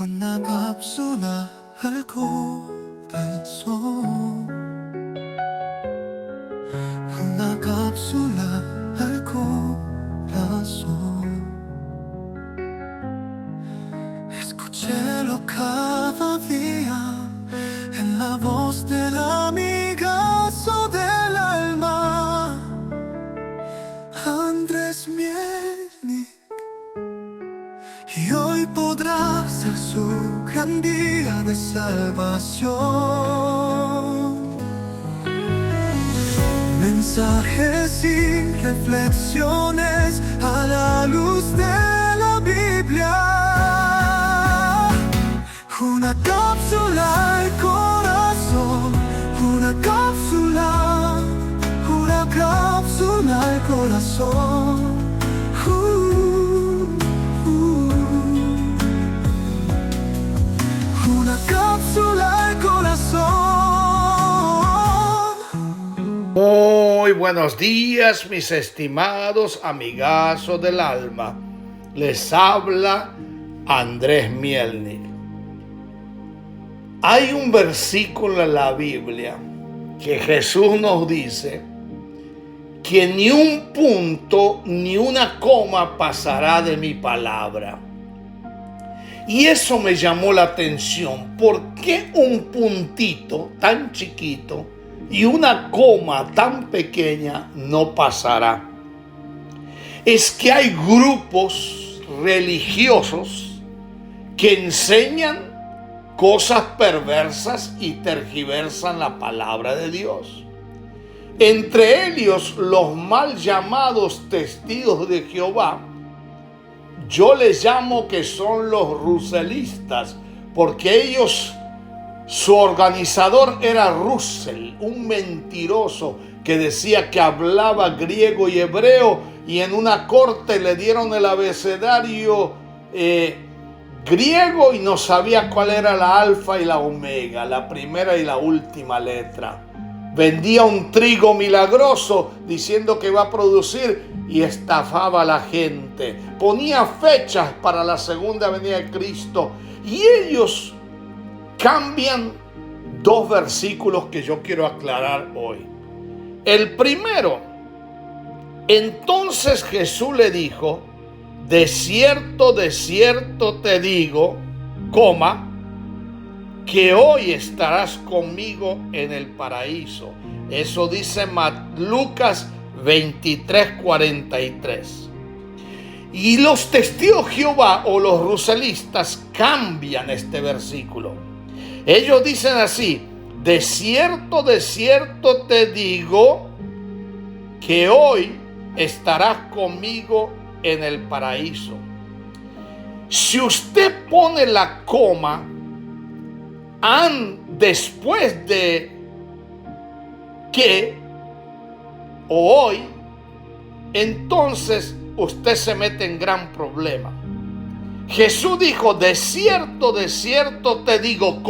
Una cápsula al corazón. Una cápsula al corazón. Escúchelo cada día en la voz del amigazo del alma, Andrés Mielnik. Y hoy podrá ser su gran día de salvación. Mensajes y reflexiones a la luz de la Biblia. Una cápsula al corazón. Una cápsula al corazón. Una cápsula al corazón. Muy buenos días, mis estimados amigazos del alma. Les habla Andrés Mielnik. Hay un versículo en la Biblia que Jesús nos dice que ni un punto ni una coma pasará de mi palabra. Y eso me llamó la atención. ¿Por qué un puntito tan chiquito y una coma tan pequeña no pasará? Es que hay grupos religiosos que enseñan cosas perversas y tergiversan la palabra de Dios. Entre ellos, los mal llamados testigos de Jehová. Yo les llamo que son los russellistas, porque ellos, su organizador era Russell, un mentiroso que decía que hablaba griego y hebreo, y en una corte le dieron el abecedario griego y no sabía cuál era la alfa y la omega, la primera y la última letra. Vendía un trigo milagroso diciendo que iba a producir y estafaba a la gente. Ponía fechas para la segunda venida de Cristo. Y ellos cambian dos versículos que yo quiero aclarar hoy. El primero, entonces Jesús le dijo: de cierto te digo, que hoy estarás conmigo en el paraíso. Eso dice Lucas 23:43. Y los testigos de Jehová o los russellistas cambian este versículo. Ellos dicen así: de cierto te digo que hoy estarás conmigo en el paraíso. Si usted pone la coma después de que o hoy, entonces usted se mete en gran problema. Jesús dijo: de cierto te digo,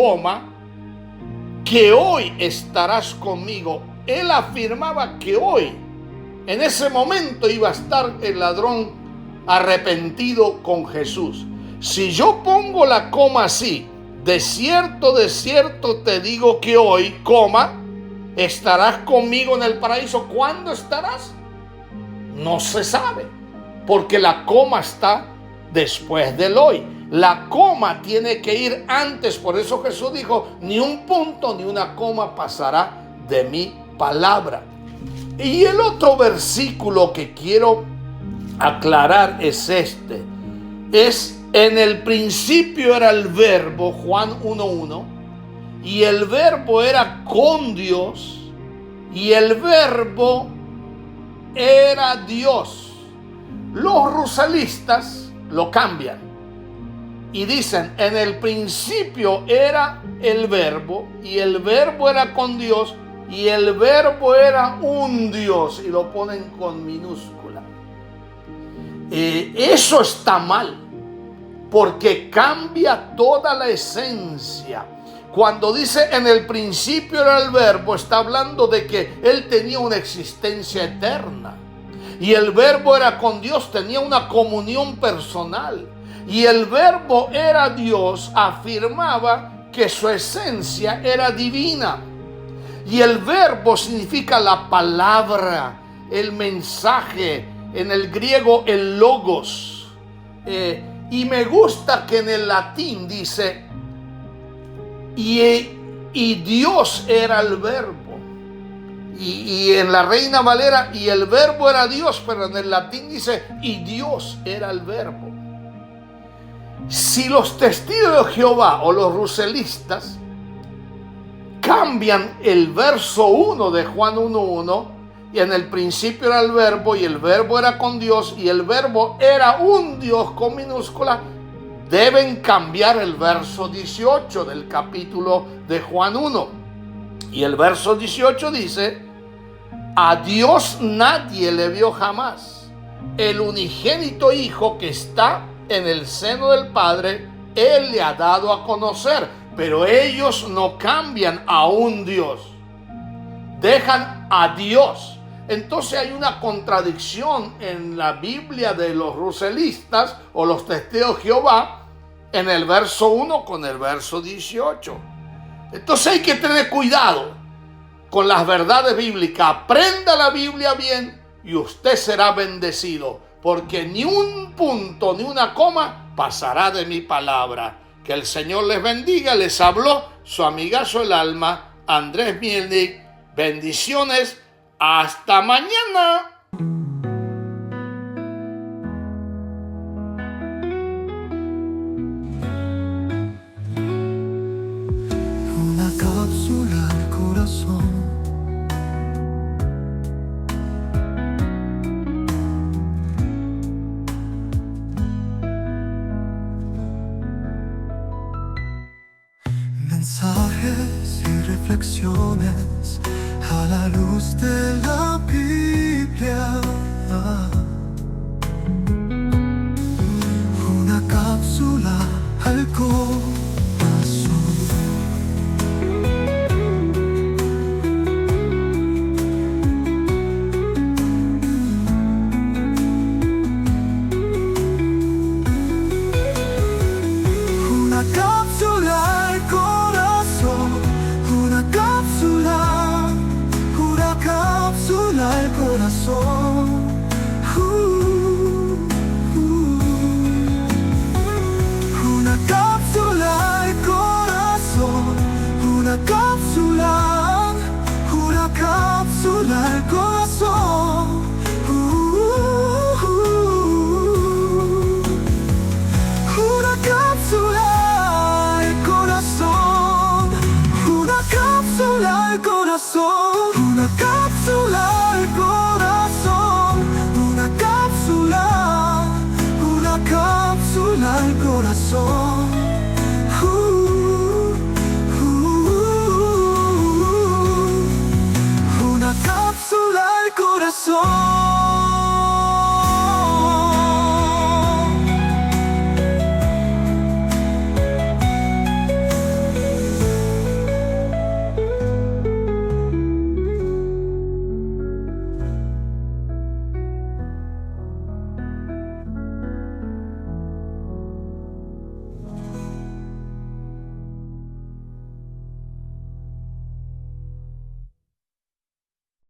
que hoy estarás conmigo. Él afirmaba que hoy, en ese momento, iba a estar el ladrón arrepentido con Jesús. Si yo pongo la coma así, de cierto te digo que hoy, estarás conmigo en el paraíso. ¿Cuándo estarás? No se sabe, porque la coma está después del hoy. La coma tiene que ir antes. Por eso Jesús dijo: ni un punto ni una coma pasará de mi palabra. Y el otro versículo que quiero aclarar es este. Es: en el principio era el verbo, Juan 1:1, y el verbo era con Dios, y el verbo era Dios. Los russellistas lo cambian y dicen: en el principio era el verbo, y el verbo era con Dios, y el verbo era un Dios, y lo ponen con minúscula. Eso está mal, porque cambia toda la esencia. Cuando dice en el principio era el verbo, está hablando de que él tenía una existencia eterna. Y el verbo era con Dios, tenía una comunión personal. y el verbo era Dios, afirmaba que su esencia era divina. Y el verbo significa la palabra, el mensaje, en el griego el logos. Y me gusta que en el latín dice, y Dios era el verbo. Y en la Reina Valera, y el verbo era Dios, pero en el latín dice, y Dios era el verbo. Si los testigos de Jehová o los ruselistas cambian el verso 1 de Juan 1:1, y en el principio era el verbo, y el verbo era con Dios, y el verbo era un Dios con minúscula, deben cambiar el verso 18 del capítulo de Juan 1. Y el verso 18 dice, a Dios nadie le vio jamás. El unigénito Hijo que está en el seno del Padre, Él le ha dado a conocer. Pero ellos no cambian a un Dios. Dejan a Dios. Entonces hay una contradicción en la Biblia de los ruselistas o los testigos de Jehová en el verso 1 con el verso 18. Entonces hay que tener cuidado con las verdades bíblicas. Aprenda la Biblia bien y usted será bendecido, porque ni un punto ni una coma pasará de mi palabra. Que el Señor les bendiga. Les habló su amigazo el alma, Andrés Mielnik. Bendiciones. Hasta mañana. Una cápsula al corazón. Mensajes y reflexiones a la luz de la Biblia. Una cápsula al corazón. Una cápsula al corazón. Una cápsula al corazón. Una cápsula al corazón. Una cápsula al corazón. Una cápsula al corazón. Una cápsula al corazón. Una cápsula al corazón. Una cápsula al corazón.